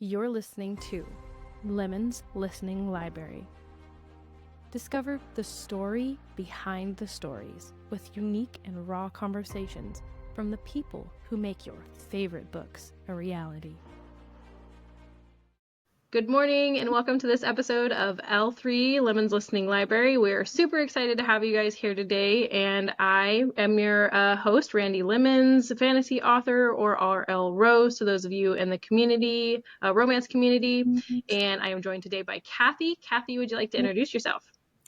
You're listening to Lemon's Listening Library. Discover the story behind the stories with unique and raw conversations from the people who make your favorite books a reality. Good morning and welcome to this episode of L3 Lemon's Listening Library. We're super excited to have you guys here today, and I am your host, Randy Lemons, fantasy author, or RL Rose to those of you in the community, romance community, and I am joined today by Kathy. Kathy, would you like to introduce yourself?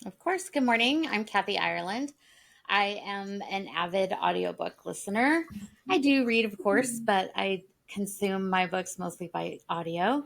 Of course. Good morning. I'm Kathy Ireland. I am an avid audiobook listener. I do read, of course, but I consume my books mostly by audio.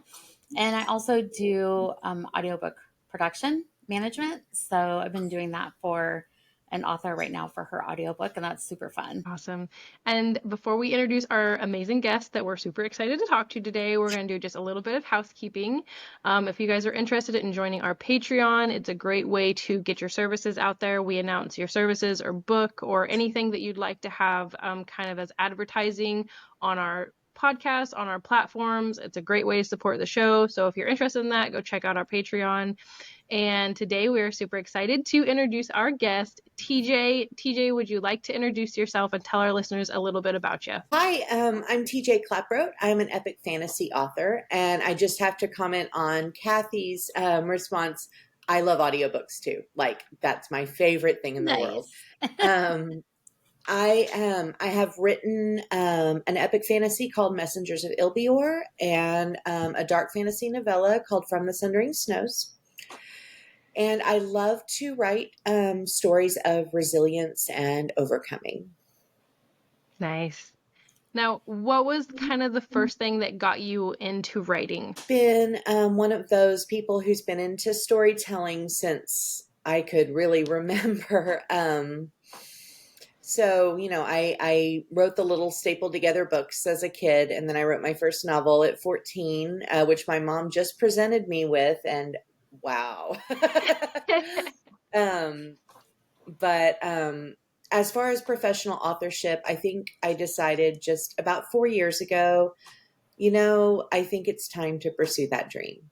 And I also do audiobook production management. So I've been doing that for an author right now for her audiobook, and that's super fun. Awesome. And before we introduce our amazing guest that we're super excited to talk to today, we're going to do just a little bit of housekeeping. If you guys are interested in joining our Patreon, it's a great way to get your services out there. We announce your services or book or anything that you'd like to have kind of as advertising on our podcast, on our platforms. It's a great way to support the show. So if you're interested in that, go check out our Patreon. And today we are super excited to introduce our guest, TJ. TJ, would you like to introduce yourself and tell our listeners a little bit about you? Hi, I'm TJ Klapprodt. I'm an epic fantasy author, and I just have to comment on Kathy's response. I love audiobooks too. Like, that's my favorite thing in the world. I have written an epic fantasy called Messengers of Ilbior and a dark fantasy novella called From the Sundering Snows. And I love to write stories of resilience and overcoming. Nice. Now, what was kind of the first thing that got you into writing? Been one of those people who's been into storytelling since I could really remember. So, you know, I wrote the little stapled together books as a kid, and then I wrote my first novel at 14, which my mom just presented me with, and wow. But as far as professional authorship, I think I decided just about 4 years ago, you know, I think it's time to pursue that dream.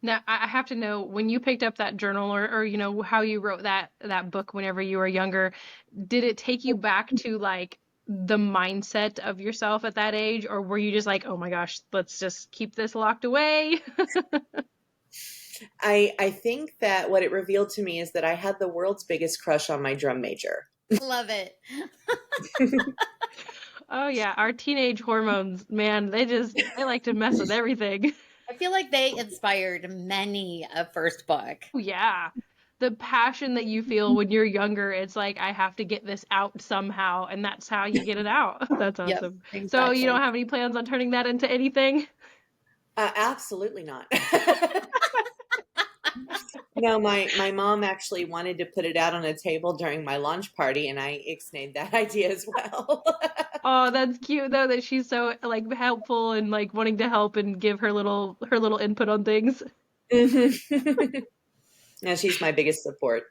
Now, I have to know, when you picked up that journal or you know, how you wrote that book whenever you were younger, did it take you back to like the mindset of yourself at that age, or were you just like, oh my gosh, let's just keep this locked away? I think that what it revealed to me is that I had the world's biggest crush on my drum major. Love it. Oh yeah, our teenage hormones, man, they like to mess with everything. I feel like they inspired many a first book. Oh yeah. The passion that you feel when you're younger, it's like, I have to get this out somehow, and that's how you get it out. That's Yep, awesome. exactly. So you don't have any plans on turning that into anything? Absolutely not. No, my mom actually wanted to put it out on a table during my launch party, and I ixnayed that idea as well. Oh, that's cute though, that she's so like helpful and like wanting to help and give her little input on things. No, she's my biggest support.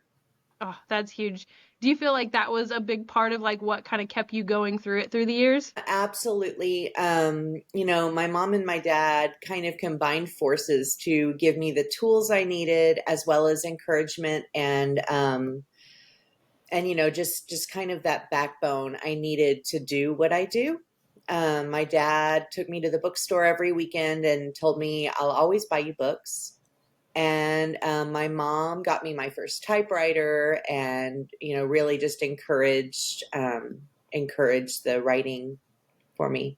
Oh, that's huge. Do you feel like that was a big part of like what kind of kept you going through it through the years? Absolutely. You know, my mom and my dad kind of combined forces to give me the tools I needed, as well as encouragement and you know, just kind of that backbone I needed to do what I do. My dad took me to the bookstore every weekend and told me, I'll always buy you books. And my mom got me my first typewriter, and you know, really just encouraged the writing for me.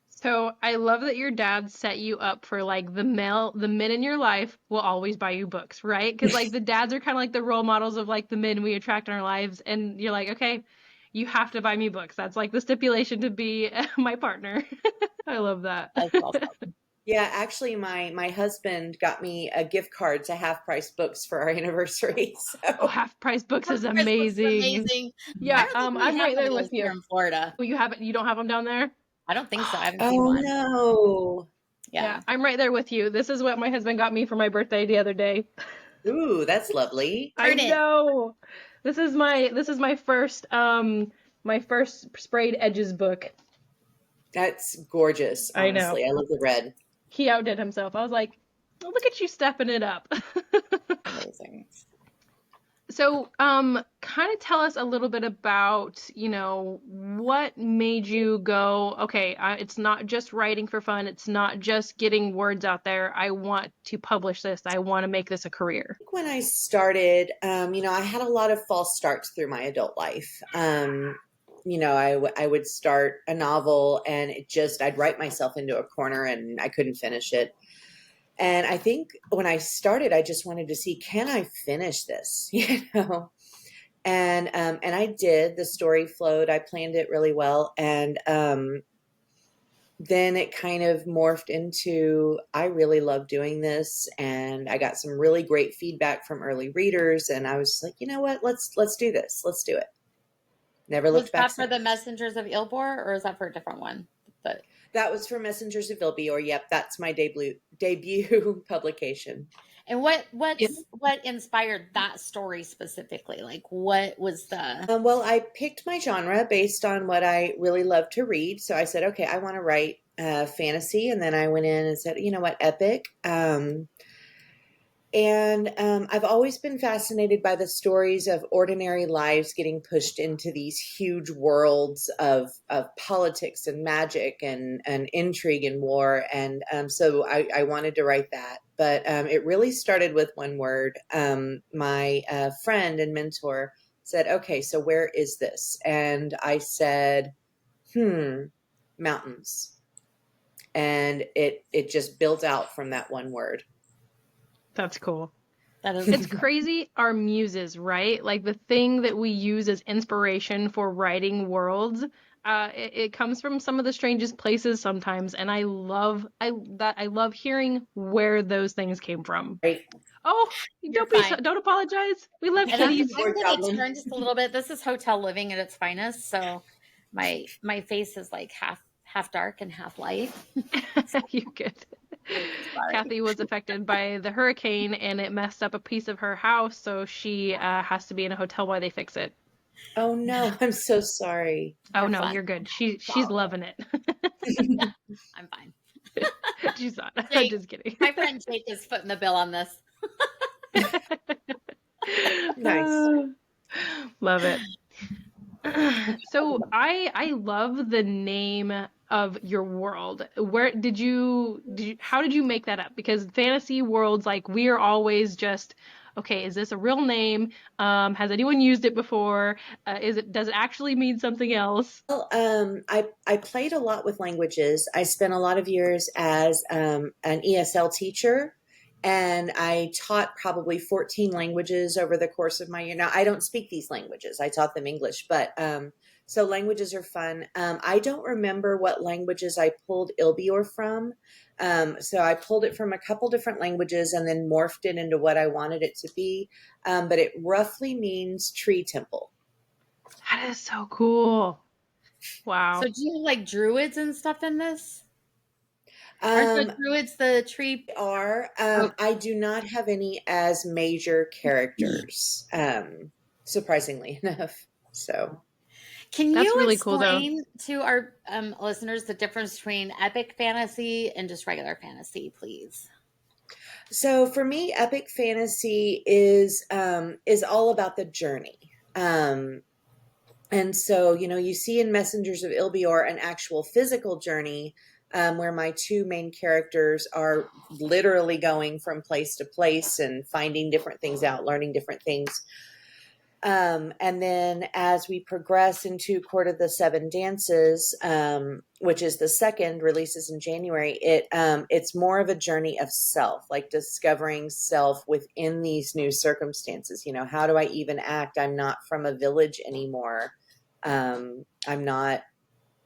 So I love that your dad set you up for like the men in your life will always buy you books, right? Because like the dads are kind of like the role models of like the men we attract in our lives, and you're like, okay, you have to buy me books. That's like the stipulation to be my partner. I love that. That's awesome. Yeah, actually, my husband got me a gift card to Half Price Books for our anniversary. Oh, So Half Price Books is Christmas is amazing. amazing. Yeah, I don't think we I'm have right one there of with those here you. in Florida. Well, you don't have them down there? I don't think so. I haven't seen oh one. no. Yeah, I'm right there with you. This is what my husband got me for my birthday the other day. Ooh, that's lovely. I Turn it. know. This is my first sprayed edges book. That's gorgeous, I know. honestly. I love the red. He outdid himself. I was like, oh, look at you stepping it up. Amazing. So, kind of tell us a little bit about, what made you go, okay, it's not just writing for fun. It's not just getting words out there. I want to publish this. I want to make this a career. When I started, I had a lot of false starts through my adult life. I would start a novel and I'd write myself into a corner and I couldn't finish it. And I think when I started, I just wanted to see, can I finish this? And I did. The story flowed. I planned it really well. And then it kind of morphed into, I really love doing this. And I got some really great feedback from early readers. And I was like, you know what? Let's do this. Let's do it. Never Was looked back that for the since. Messengers of Ilbor, or is that for a different one? But That was for Messengers of Ilbior. Yep, that's my debut publication. and what inspired that story specifically? Like, what was the? Well, I picked my genre based on what I really love to read. So I said, okay, I want to write fantasy. And then I went in and said, you know what, epic. And I've always been fascinated by the stories of ordinary lives getting pushed into these huge worlds of politics and magic and intrigue and war. And so I wanted to write that. But it really started with one word. My friend and mentor said, okay, so where is this? And I said, mountains. And it just built out from that one word. That's cool. That is It's crazy, our muses, right? Like the thing that we use as inspiration for writing worlds, it comes from some of the strangest places sometimes, and I love hearing where those things came from. Right. Oh, You're fine. don't apologize. We love And I'm kitties. going to turn just a little bit. This is hotel living at its finest, so my face is like half dark and half light. You good. Sorry. Kathy was affected by the hurricane and it messed up a piece of her house, so she has to be in a hotel while they fix it. Oh no, I'm so sorry. Oh You're no, fine. you're good. She's loving it. I'm fine. She's not. Jake, Just kidding. my friend Jake is footing the bill on this. Nice. Love it. So I love the name of your world. Where how did you make that up? Because fantasy worlds, like, we are always just, okay, is this a real name? Has anyone used it before? Does it actually mean something else? Well, I played a lot with languages. I spent a lot of years as an ESL teacher, and I taught probably 14 languages over the course of my year. Now, I don't speak these languages. I taught them English, but so languages are fun. I don't remember what languages I pulled Ilbior from. So I pulled it from a couple different languages and then morphed it into what I wanted it to be. But it roughly means tree temple. That is so cool. Wow. So do you like druids and stuff in this? Aren't the druids the tree? Are I do not have any as major characters, surprisingly enough. So Can That's you really cool, though. explain to our listeners the difference between epic fantasy and just regular fantasy, please? so for me, epic fantasy is all about the journey. And so, you see in Messengers of Ilbior an actual physical journey, where my two main characters are literally going from place to place and finding different things out, learning different things. And then as we progress into Court of the Seven Dances, which is the second, releases in January, it's more of a journey of self, like discovering self within these new circumstances. How do I even act? I'm not from a village anymore. I'm not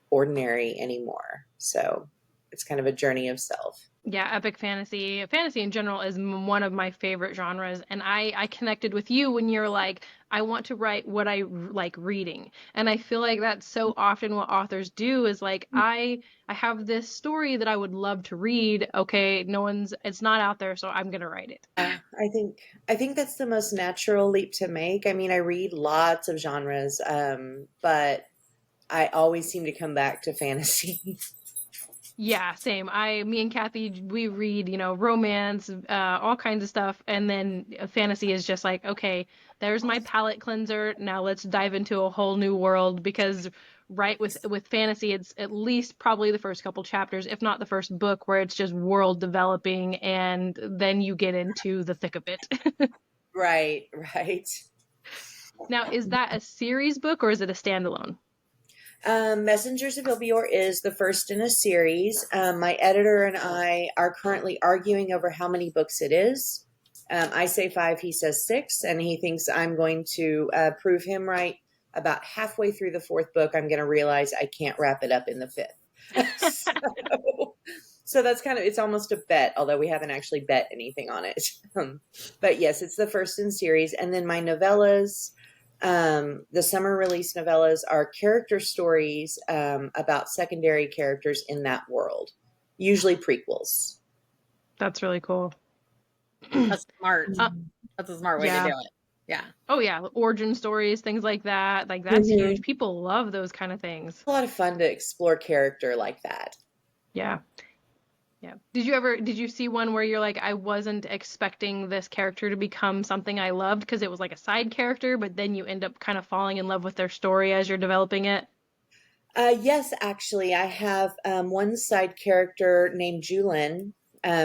ordinary anymore. So it's kind of a journey of self. Yeah, epic fantasy in general is one of my favorite genres, and I connected with you when you're like, I want to write what I like reading, and I feel like that's so often what authors do is like, I have this story that I would love to read. Okay, it's not out there, so I'm gonna write it. I think that's the most natural leap to make. I mean, I read lots of genres, but I always seem to come back to fantasy. Yeah, same. Me and Kathy, we read, romance, all kinds of stuff, and then fantasy is just like, okay, there's my palate cleanser. Now let's dive into a whole new world because right with fantasy, it's at least probably the first couple chapters, if not the first book, where it's just world developing, and then you get into the thick of it. Right, right. Now, is that a series book or is it a standalone? Messengers of Ilbior is the first in a series. My editor and I are currently arguing over how many books it is. I say 5, he says 6, and he thinks I'm going to prove him right. About halfway through the 4th book, I'm going to realize I can't wrap it up in the 5th. So that's it's almost a bet, although we haven't actually bet anything on it. But yes, it's the first in series. And then my novellas, the summer release novellas are character stories about secondary characters in that world, usually prequels. That's really cool. That's smart. That's a smart way to do Yeah. it. Yeah. Oh yeah, origin stories, things like that. Like that's huge. People love those kind of things. A lot of fun to explore character like that. Yeah. Yeah. Did you see one where you're like, I wasn't expecting this character to become something I loved because it was like a side character, but then you end up kind of falling in love with their story as you're developing it? Yes, actually, I have one side character named Julin.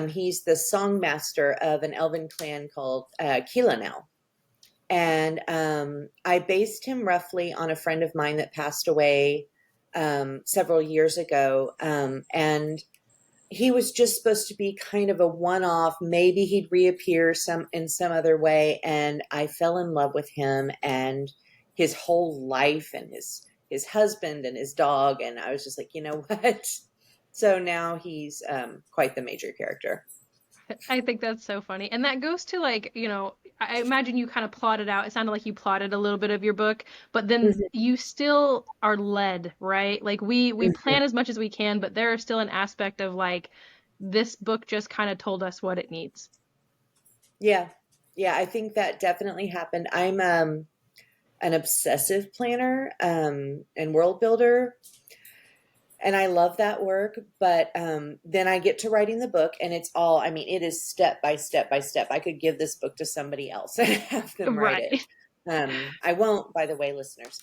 He's the songmaster of an elven clan called Kilanel. And I based him roughly on a friend of mine that passed away several years ago. And he was just supposed to be kind of a one-off. Maybe he'd reappear in some other way. And I fell in love with him and his whole life and his husband and his dog. And I was just like, you know what? So now he's quite the major character. I think that's so funny. And that goes to like, I imagine you kind of plotted out. It sounded like you plotted a little bit of your book, but then you still are led, right? Like we plan as much as we can, but there is still an aspect of like this book just kind of told us what it needs. Yeah. Yeah, I think that definitely happened. I'm an obsessive planner and world builder. And I love that work, but then I get to writing the book and it is step by step by step. I could give this book to somebody else and have them write Right. it. I won't, by the way, listeners.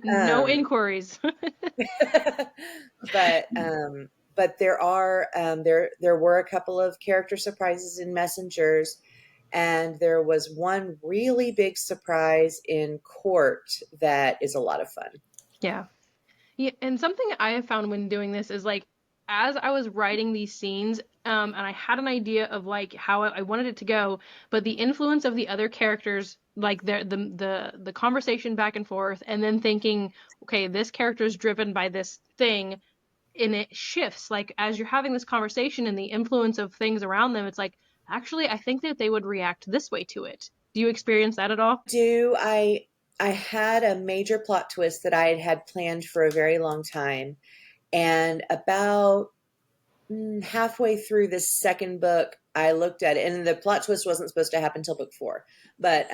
No inquiries. but but there were a couple of character surprises in Messengers, and there was one really big surprise in Court that is a lot of fun. Yeah. Yeah, and something I have found when doing this is like, as I was writing these scenes, and I had an idea of like how I wanted it to go, but the influence of the other characters, like the conversation back and forth, and then thinking, okay, this character is driven by this thing, and it shifts. Like as you're having this conversation and the influence of things around them, it's like, actually, I think that they would react this way to it. Do you experience that at all? I had a major plot twist that I had planned for a very long time, and about halfway through the second book, I looked at it, and the plot twist wasn't supposed to happen until book 4. But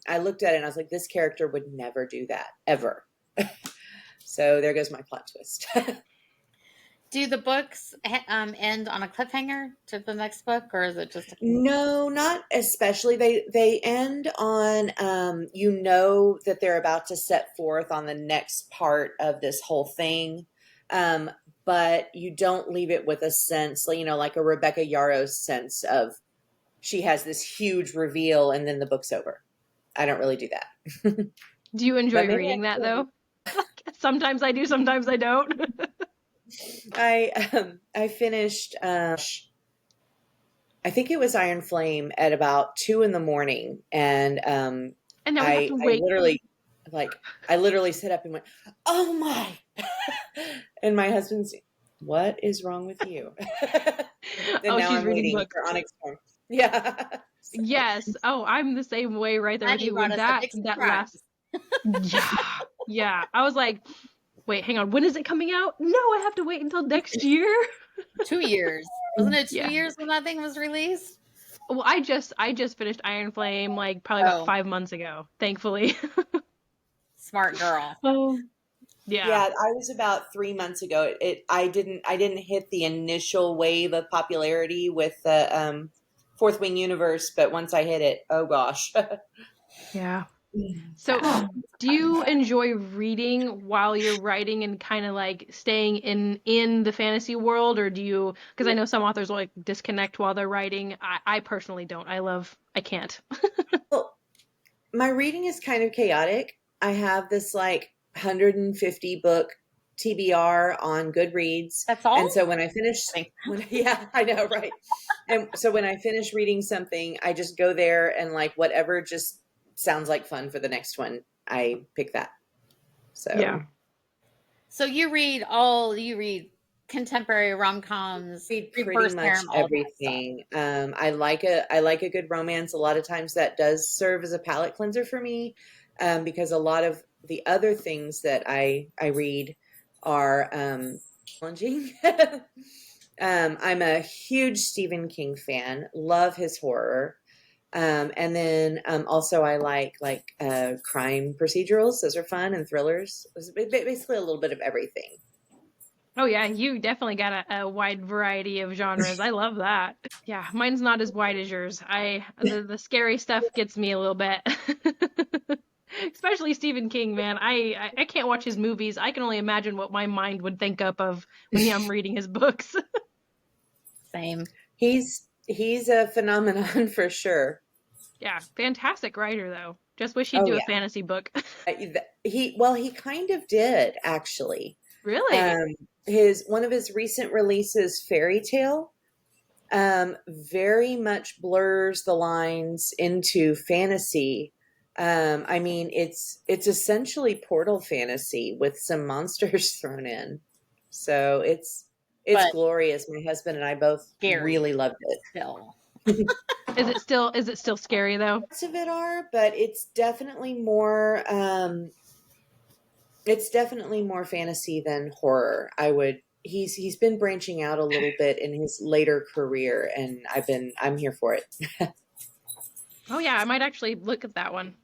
I looked at it and I was like, this character would never do that, ever. So there goes my plot twist. Do the books end on a cliffhanger to the next book, or is it just No, not especially. They end on you know that they're about to set forth on the next part of this whole thing. But you don't leave it with a sense, like a Rebecca Yarros sense of she has this huge reveal and then the book's over. I don't really do that. Do you enjoy But maybe reading I that could. though? Sometimes I do, sometimes I don't. I finished I think it was Iron Flame at about 2 a.m, and And now we have to I wait. literally sit up and went, "Oh my!" And my husband's, "What is wrong with you?" And Oh, now she's I'm reading waiting books. for Onyx Storm. Yeah. So, Yes. Oh, I'm the same way right there with Maddie you. brought When us a that big that surprise? last Yeah. Yeah. I was like, wait, hang on, when is it coming out? No, I have to wait until next year. 2 years. Wasn't it 2 Yeah. years when that thing was released? Well, I just finished Iron Flame like probably about Oh, 5 months ago, thankfully. smart girl. Oh, Yeah. Yeah, I was about 3 months ago. I didn't hit the initial wave of popularity with the Fourth Wing universe, but once I hit it, oh gosh. Yeah. So, Yeah. do you enjoy reading while you're writing and kind of like staying in the fantasy world, or do you? Because I know some authors will like disconnect while they're writing. I personally don't. I can't. Well, my reading is kind of chaotic. I have this like 150 book TBR on Goodreads. That's And all? so when I finish, yeah, I know, right. And so when I finish reading something, I just go there and like whatever just sounds like fun for the next one, I pick that. Yeah. So So you read contemporary rom-coms, read pretty reverse much harem, all that stuff. everything. I like a good romance. A lot of times that does serve as a palate cleanser for me, because a lot of the other things that I read are challenging. I'm a huge Stephen King fan. Love his horror. And then also I like crime procedurals. Those are fun, and thrillers. It's basically a little bit of everything. Oh yeah, you definitely got a wide variety of genres. I love that. Yeah, mine's not as wide as yours. The scary stuff gets me a little bit. Especially Stephen King, man. I can't watch his movies. I can only imagine what my mind would think up of when I'm reading his books. Same. He's a phenomenon for sure. Yeah, fantastic writer though. Just wish he'd Oh do a yeah. fantasy book. He kind of did actually. Really? Um, his one of his recent releases, Fairy Tale, very much blurs the lines into fantasy. I mean, it's essentially portal fantasy with some monsters thrown in. So it's But glorious. My husband and I both scary really loved still. it. Is it still scary though? Parts of it are, but it's definitely more fantasy than horror. He's been branching out a little bit in his later career, and I'm here for it. Oh yeah, I might actually look at that one.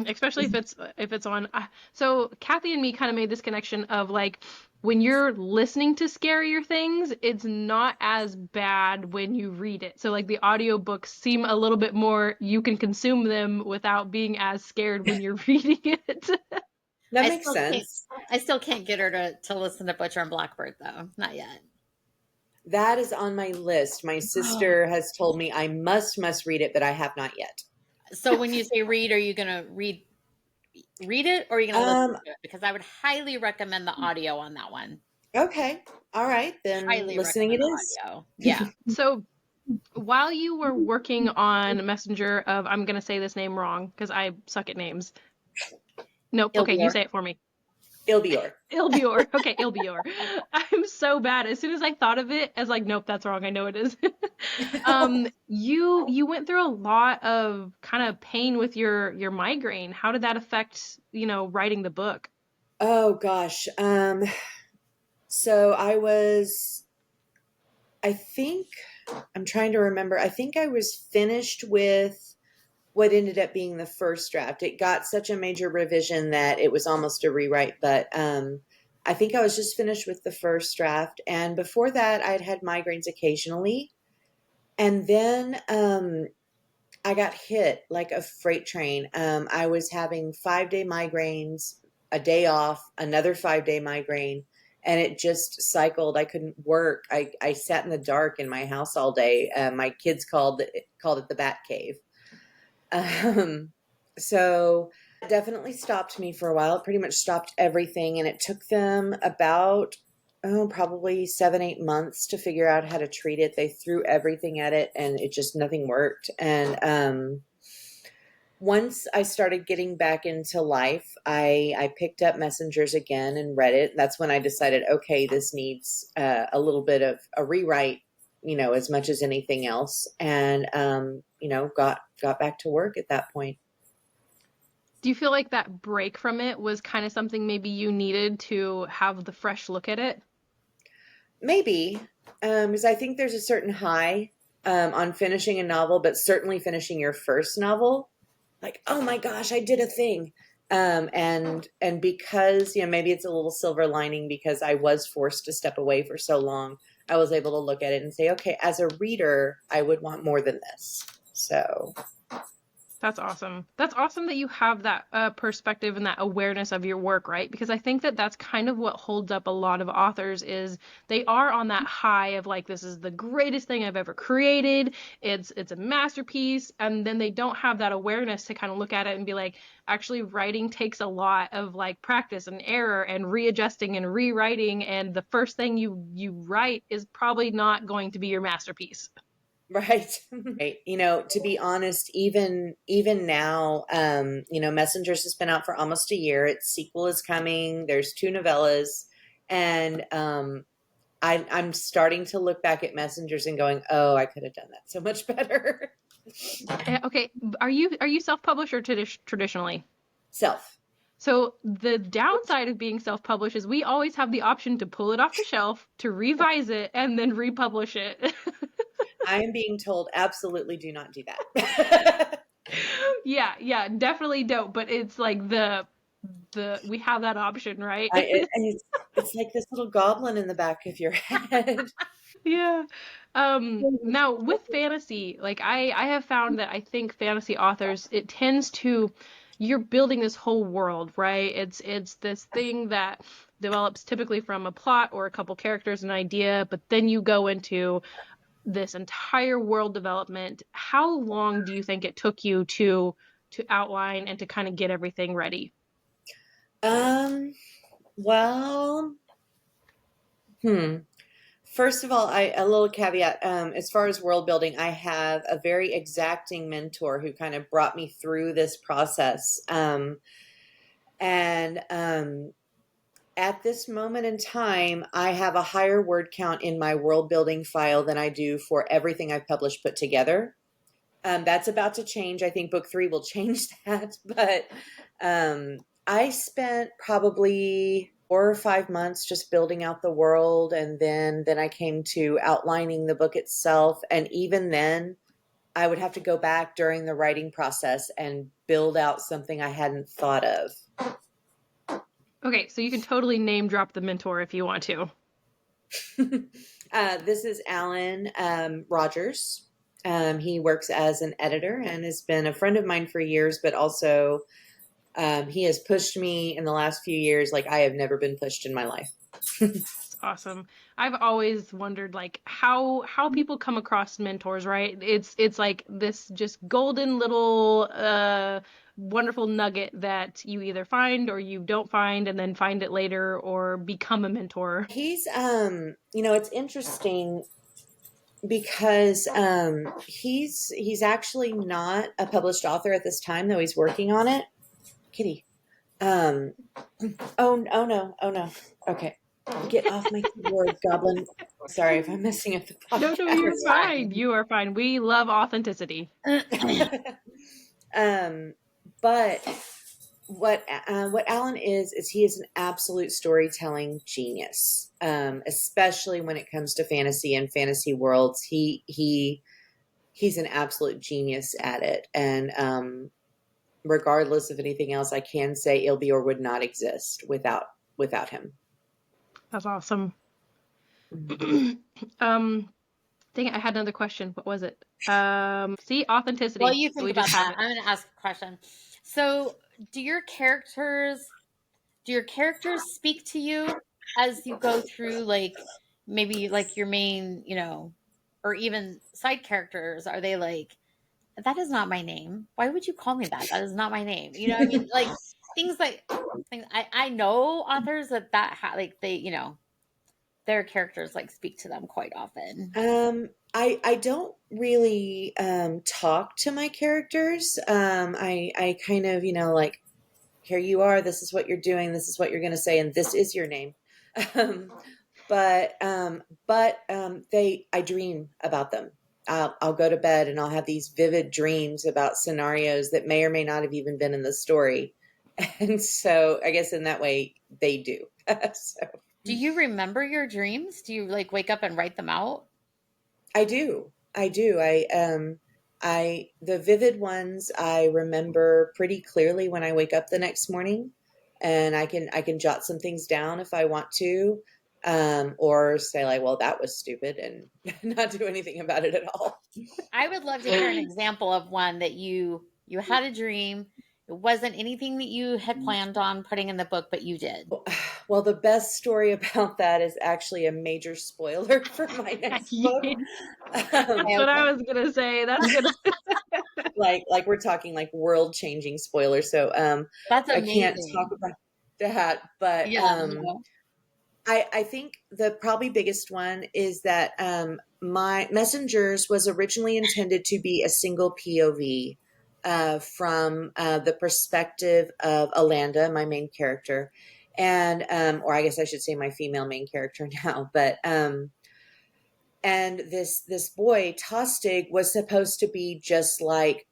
Especially if it's on. So Kathy and me kind of made this connection of like when you're listening to scarier things, it's not as bad when you read it. So like the audiobooks seem a little bit more you can consume them without being as scared when you're reading it. That I makes still can't sense. I still can't get her to listen to Butcher and Blackbird though. Not yet. That is on my list. My sister has told me I must read it, but I have not yet. So when you say read, are you gonna read it or are you gonna listen Um, to it? Because I would highly recommend the audio on that one. okay. All right, then Highly listening it recommend the is. audio. Yeah. So while you were working on Messenger of, I'm gonna say this name wrong because I suck at names. Nope. Okay, you Ilbior. say it for me. Ilbior. Ilbior. Okay, Ilbior. I'm so bad. As soon as I thought of it, I was like, nope, that's wrong. I know it is. You went through a lot of kind of pain with your migraine. How did that affect, writing the book? Oh gosh. So I think I'm trying to remember. I think I was finished with what ended up being the first draft. It got such a major revision that it was almost a rewrite, but I think I was just finished with the first draft. And before that, I'd had migraines occasionally. And then I got hit like a freight train. I was having 5 day migraines, a day off, another 5 day migraine, and it just cycled. I couldn't work. I sat in the dark in my house all day. My kids called it the Bat Cave. Um, so it definitely stopped me for a while. It pretty much stopped everything, and it took them about probably 7, 8 months to figure out how to treat it. They threw everything at it, and it just nothing worked. And once I started getting back into life, I picked up Messengers again and read it. That's when I decided, okay, this needs a little bit of a rewrite, as much as anything else, and got back to work at that point. Do you feel like that break from it was kind of something maybe you needed to have the fresh look at it? Maybe, because I think there's a certain high on finishing a novel, but certainly finishing your first novel, like, oh my gosh, I did a thing. And because, maybe it's a little silver lining because I was forced to step away for so long, I was able to look at it and say, okay, as a reader, I would want more than this. So That's awesome. That's awesome that you have that perspective and that awareness of your work, right? Because I think that that's kind of what holds up a lot of authors is they are on that high of like, this is the greatest thing I've ever created. It's a masterpiece. And then they don't have that awareness to kind of look at it and be like, actually writing takes a lot of like practice and error and readjusting and rewriting. And the first thing you write is probably not going to be your masterpiece. right. Right. To be honest, even now, Messengers has been out for almost a year. Its sequel is coming. There's 2 novellas, and I'm starting to look back at Messengers and going, oh, I could have done that so much better. Okay, are you self-published or traditionally? Self. So the downside of being self-published is we always have the option to pull it off the shelf, to revise it, and then republish it. I am being told absolutely do not do that. Yeah, definitely don't. But it's like the we have that option, right? It's like this little goblin in the back of your head. Yeah. Now with fantasy, like I have found that I think fantasy authors, it tends to, you're building this whole world, right? It's this thing that develops typically from a plot or a couple characters, an idea, but then you go into this entire world development. How long do you think it took you to outline and to kind of get everything ready? Well, hmm. First of all, a little caveat. As far as world building, I have a very exacting mentor who kind of brought me through this process. And at this moment in time, I have a higher word count in my world building file than I do for everything I've published put together. That's about to change. I think book 3 will change that. But I spent probably 4 or 5 months just building out the world, and then I came to outlining the book itself. And even then, I would have to go back during the writing process and build out something I hadn't thought of. Okay, so you can totally name drop the mentor if you want to. This is Alan Rogers. He works as an editor and has been a friend of mine for years, but also he has pushed me in the last few years like I have never been pushed in my life. That's awesome. I've always wondered like how people come across mentors, right? It's like this just golden little wonderful nugget that you either find or you don't find and then find it later or become a mentor. He's it's interesting because he's actually not a published author at this time, though he's working on it. Kitty. Um oh no. Okay. Get off my keyboard, goblin. Sorry if I'm messing up the No, no, you're podcast. fine. You are fine. We love authenticity. But what Alan is he is an absolute storytelling genius, especially when it comes to fantasy and fantasy worlds. He's an absolute genius at it, and regardless of anything else, I can say Ilbior would not exist without him. That's awesome. Dang it, I had another question. What was it? See, authenticity. Well, you So think we about just have that. it. I'm going to ask a question. So, do your characters speak to you as you go through, like maybe like your main, or even side characters? Are they like, that is not my name. Why would you call me that? That is not my name. You know what I mean? Like things like things. I know authors like they, their characters like speak to them quite often. I don't really talk to my characters. I kind of, like, here you are, this is what you're doing, this is what you're going to say, and this is your name. um, but I dream about them. I'll go to bed and I'll have these vivid dreams about scenarios that may or may not have even been in the story. And so I guess in that way they do. So Do you remember your dreams? Do you like wake up and write them out? I do. The vivid ones I remember pretty clearly when I wake up the next morning, and I can jot some things down if I want to, or say like, well, that was stupid, and not do anything about it at all. I would love to hear an example of one that you had a dream. It wasn't anything that you had planned on putting in the book, but you did. Well, the best story about that is actually a major spoiler for my next book. Yeah, Um, that's what I Okay. was gonna say. That's gonna. like we're talking like world changing spoilers, so That's I can't talk amazing. about that. But Yeah, no. I think the probably biggest one is that my Messengers was originally intended to be a single POV from the perspective of Alanda, my main character, and or I guess I should say my female main character now. But and this boy Tostig was supposed to be just like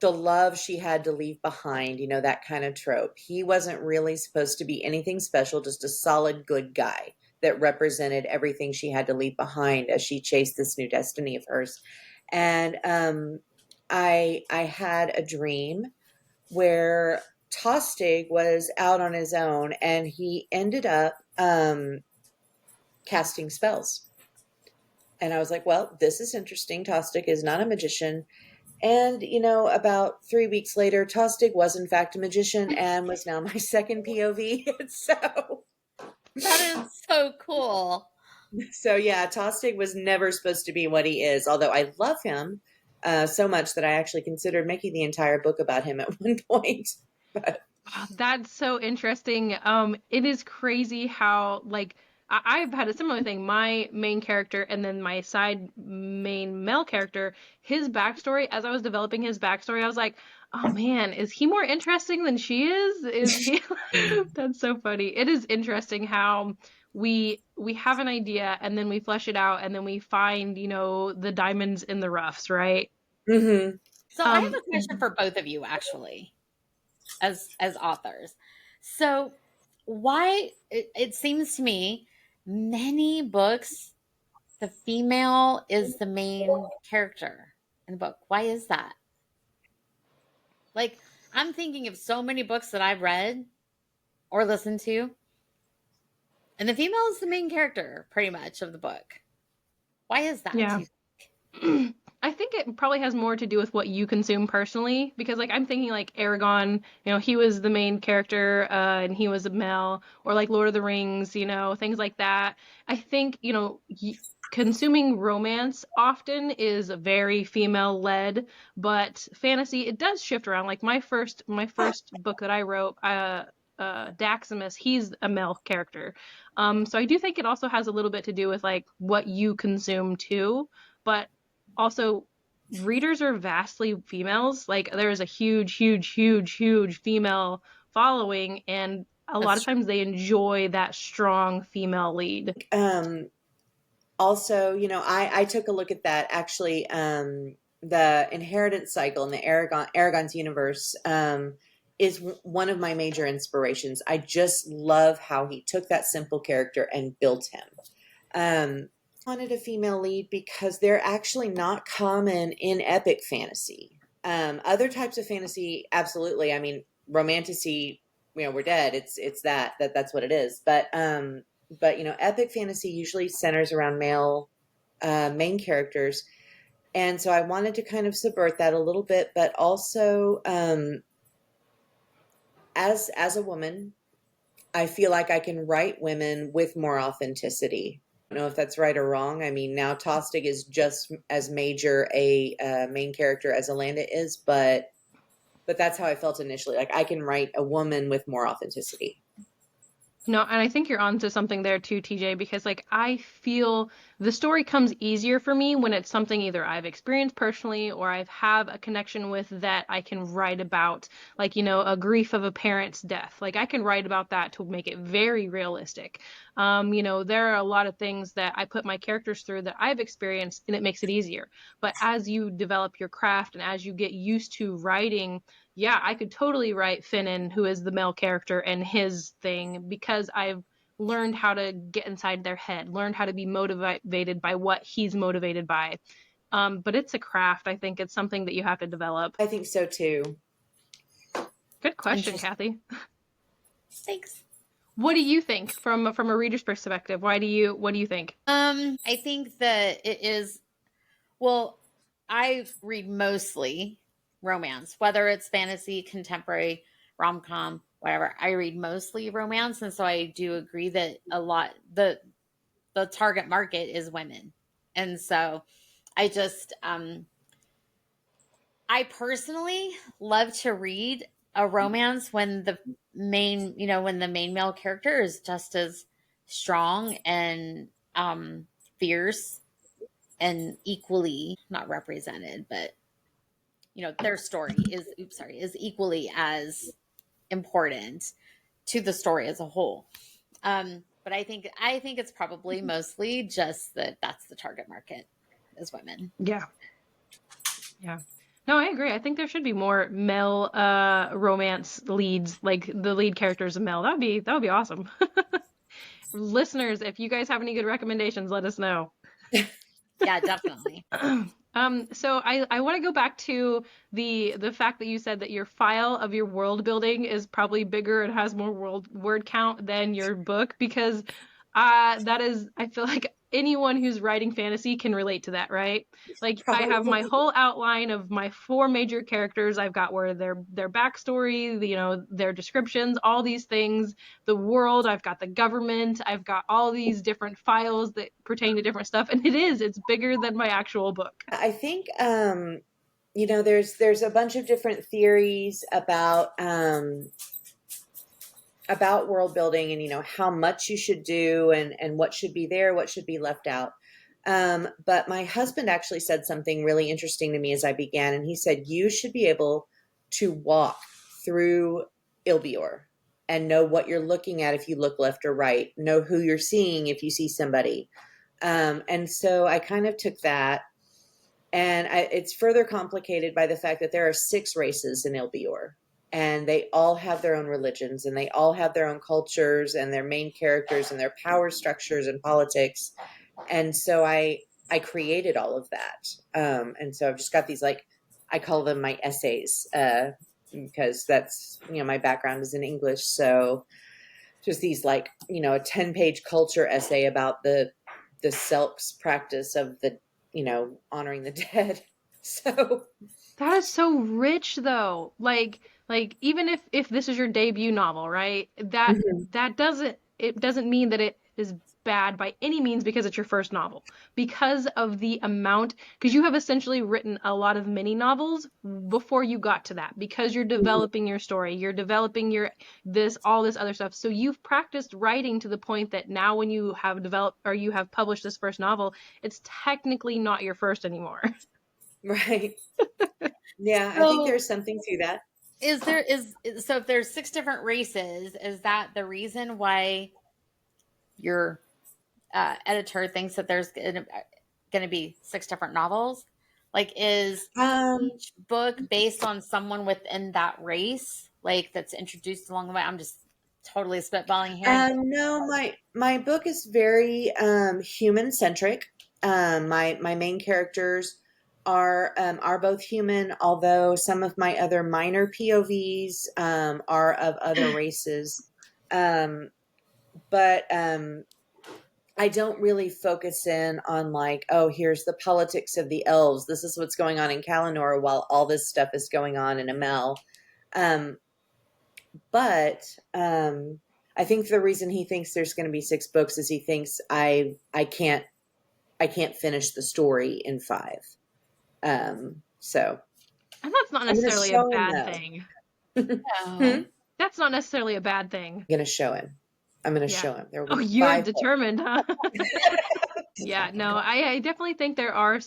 the love she had to leave behind, that kind of trope. He wasn't really supposed to be anything special, just a solid good guy that represented everything she had to leave behind as she chased this new destiny of hers. And I had a dream where Tostig was out on his own and he ended up casting spells. And I was like, well, this is interesting. Tostig is not a magician. And, about 3 weeks later, Tostig was in fact a magician and was now my second POV. That is so cool. So yeah, Tostig was never supposed to be what he is, although I love him so much that I actually considered making the entire book about him at one point. But Oh, that's so interesting. It is crazy how like I've had a similar thing. My main character and then my side main male character, his backstory, as I was developing his backstory, I was like, oh man, is he more interesting than she is? Is he? That's so funny. It is interesting how we have an idea and then we flesh it out and then we find, the diamonds in the roughs, right? hmm So I have Um, a question for both of you actually, as authors. So why it seems to me many books the female is the main character in the book. Why is that? Like, I'm thinking of so many books that I've read or listened to, and the female is the main character pretty much of the book. Why is that? yeah. I think it probably has more to do with what you consume personally, because like I'm thinking like Aragon, he was the main character, and he was a male, or like Lord of the Rings, things like that. I think, consuming romance often is very female led, but fantasy, it does shift around. Like my first book that I wrote, Daximus, he's a male character. So I do think it also has a little bit to do with like what you consume too. But also, readers are vastly females. Like there is a huge, huge, huge, huge female following, and a lot of That's times they enjoy that strong female lead. um, also, I took a look at that actually. The inheritance cycle in the Aragon's universe is one of my major inspirations. I just love how he took that simple character and built him. Wanted a female lead because they're actually not common in epic fantasy. Other types of fantasy, absolutely. I mean, romantasy, we're dead. It's that's what it is. But epic fantasy usually centers around male main characters, and so I wanted to kind of subvert that a little bit, but also as a woman, I feel like I can write women with more authenticity. I don't know if that's right or wrong. I mean, now Tostig is just as major a main character as Alanda is, but that's how I felt initially. Like I can write a woman with more authenticity. No, and I think you're onto something there too, TJ, because like I feel the story comes easier for me when it's something either I've experienced personally or I've have a connection with that I can write about, like, a grief of a parent's death. Like I can write about that to make it very realistic. There are a lot of things that I put my characters through that I've experienced and it makes it easier. But as you develop your craft and as you get used to writing, yeah, I could totally write Finnan, who is the male character, and his thing because I've learned how to get inside their head, learned how to be motivated by what he's motivated by. but it's a craft. I think it's something that you have to develop. I think so too. Good question, Interesting. Kathy. Thanks. What do you think from a reader's perspective? What do you think? I think that it is, well, I read mostly romance, whether it's fantasy, contemporary, rom-com, whatever. I read mostly romance, and so I do agree that a lot the target market is women. And so I just I personally love to read a romance when the main male character is just as strong and fierce and equally not represented, but their story is equally as important to the story as a whole. But I think it's probably mostly just that that's the target market is women. Yeah. Yeah. No, I agree. I think there should be more male romance leads, like the lead character is a male. That would be awesome. Listeners, if you guys have any good recommendations, let us know. Yeah, definitely. So I want to go back to the fact that you said that your file of your world building is probably bigger and has more word count than your book, because that is, I feel like anyone who's writing fantasy can relate to that, right? Like I have my Probably. whole outline of my four major characters. I've got where their backstory, their descriptions, all these things, the world, I've got the government, I've got all these different files that pertain to different stuff, and it's bigger than my actual book. I think there's a bunch of different theories about world building, and how much you should do, and what should be there, what should be left out. But my husband actually said something really interesting to me as I began, and he said you should be able to walk through Ilbior and know what you're looking at if you look left or right, know who you're seeing if you see somebody. And so I kind of took that, and it's further complicated by the fact that there are 6 races in Ilbior, and they all have their own religions, and they all have their own cultures and their main characters and their power structures and politics. And so I created all of that. And so I've just got these, like, I call them my essays, because that's, my background is in English. So just these, like, a 10-page culture essay about the Selks practice of the, honoring the dead. So That is so rich though. Like even if this is your debut novel, right? That Mhm. that doesn't it doesn't mean that it is bad by any means because it's your first novel. Because of the amount, because you have essentially written a lot of mini novels before you got to that, because you're developing your story, you're developing all this other stuff. So you've practiced writing to the point that now when you have developed or you have published this first novel, it's technically not your first anymore. Right. Yeah, I think So there's something to that. so if there's 6 different races, is that the reason why your editor thinks that there's going to be 6 different novels? Like, is Um, each book based on someone within that race, like that's introduced along the way? I'm just totally spitballing here. no, my book is very human centric. My main characters are both human, although some of my other minor POVs are of other races. Um, but I don't really focus in on, like, oh, here's the politics of the elves. This is what's going on in Kalanor while all this stuff is going on in Amel. Um, but I think the reason he thinks there's going to be 6 books is he thinks I can't finish the story in 5. So And that's not I'm going to necessarily a show him bad though. thing. Hmm? No. That's not necessarily a bad thing. I'm going to show him. I'm going to Yeah. show him. There will Oh, be you're 5 books. determined, huh? Yeah, no, I definitely think there are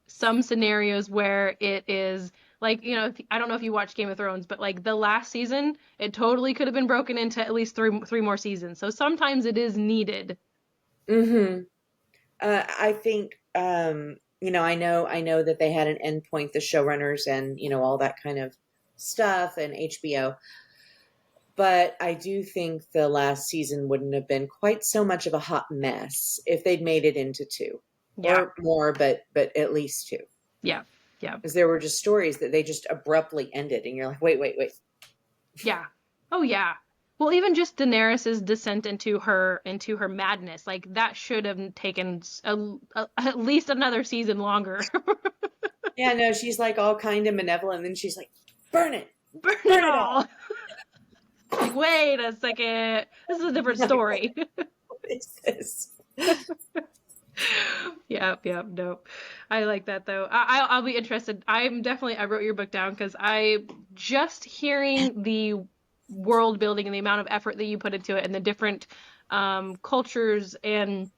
some scenarios where it is like, I don't know if you watch Game of Thrones, but like the last season, it totally could have been broken into at least three more seasons. So sometimes it is needed. Hmm. I think I know that they had an endpoint, the showrunners, and all that kind of stuff, and HBO. But I do think the last season wouldn't have been quite so much of a hot mess if they'd made it into 2 Yeah. or more, but at least 2. Yeah. Yeah. Because there were just stories that they just abruptly ended, and you're like, wait. Yeah. Oh yeah. Well, even just Daenerys's descent into her madness, like that should have taken at least another season longer. Yeah, no, she's like all kind of malevolent, and then she's like, burn it, Burn it burn it all. all. Like, wait a second. This is a different Like, story. what is this? Yep, nope. I like that though. I'll be interested. I wrote your book down because I just hearing the world building and the amount of effort that you put into it and the different cultures, and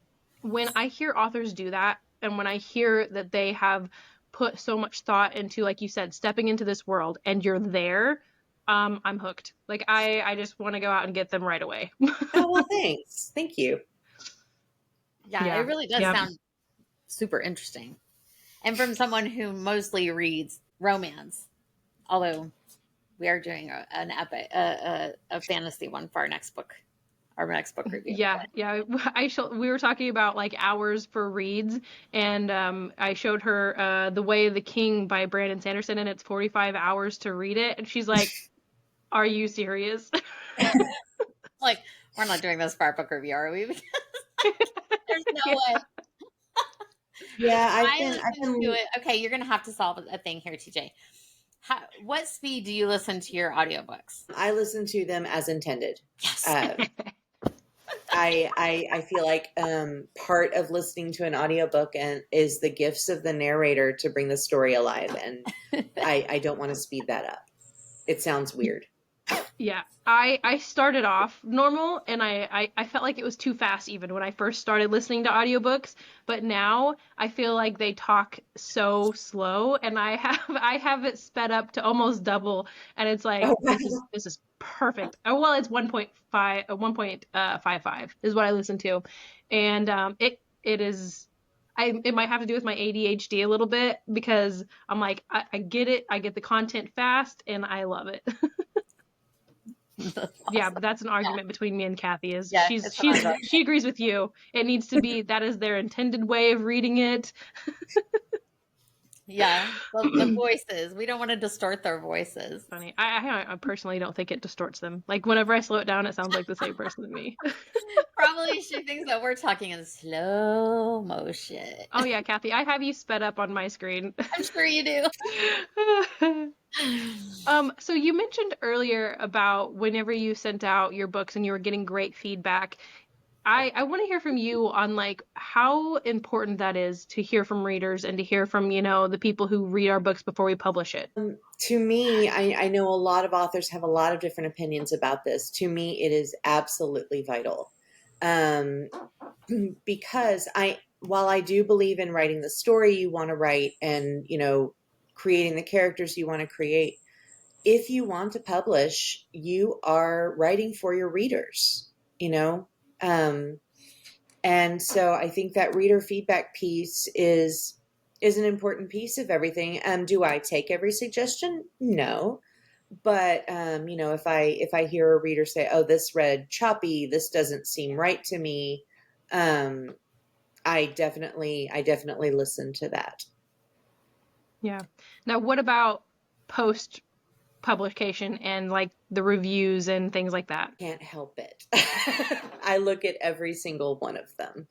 when I hear authors do that and when I hear that they have put so much thought into, like you said, stepping into this world and you're there, I'm hooked. Like I just want to go out and get them right away. Oh, well, thanks. Thank you. Yeah, it Yeah. really does Yep. sound super interesting. And from someone who mostly reads romance, although we are doing an epic, a fantasy one for our next book review. Yeah. We were talking about like hours for reads, and I showed her The Way of the King by Brandon Sanderson, and it's 45 hours to read it, and she's like, "Are you serious?" Like, we're not doing this for our book review, are we? Because there's no Yeah. way. Yeah, I've I been listen to it. Okay, you're gonna have to solve a thing here, TJ. What speed do you listen to your audiobooks? I listen to them as intended. Yes. I feel like part of listening to an audiobook is the gifts of the narrator to bring the story alive, and I don't want to speed that up. It sounds weird. Yeah, I started off normal, and I felt like it was too fast even when I first started listening to audiobooks, but now I feel like they talk so slow, and I have it sped up to almost double, and it's like Oh, wow. this is perfect. Oh, well, it's 1.5 1.55 is what I listen to, and it is. It might have to do with my ADHD a little bit because I'm like, I get it. I get the content fast, and I love it. That's Yeah, awesome. but that's an argument between me and Kathy. Is Yeah, it's an ongoing. she agrees with you. It needs to be that is their intended way of reading it. Yeah, the voices. We don't want to distort their voices. Funny. I personally don't think it distorts them. Like whenever I slow it down, it sounds like the same person to me. Probably she thinks that we're talking in slow motion. Oh yeah, Kathy, I have you sped up on my screen. I'm sure you do. So you mentioned earlier about whenever you sent out your books and you were getting great feedback. I want to hear from you on like how important that is to hear from readers and to hear from, the people who read our books before we publish it. To me, I know a lot of authors have a lot of different opinions about this. To me, it is absolutely vital. Because while I do believe in writing the story you want to write and, creating the characters you want to create, if you want to publish, you are writing for your readers, and so I think that reader feedback piece is an important piece of everything. Do I take every suggestion? No. But if I hear a reader say, "Oh, this read choppy, this doesn't seem right to me," I definitely listen to that. Yeah. Now, what about post publication and like the reviews and things like that? Can't help it. I look at every single one of them.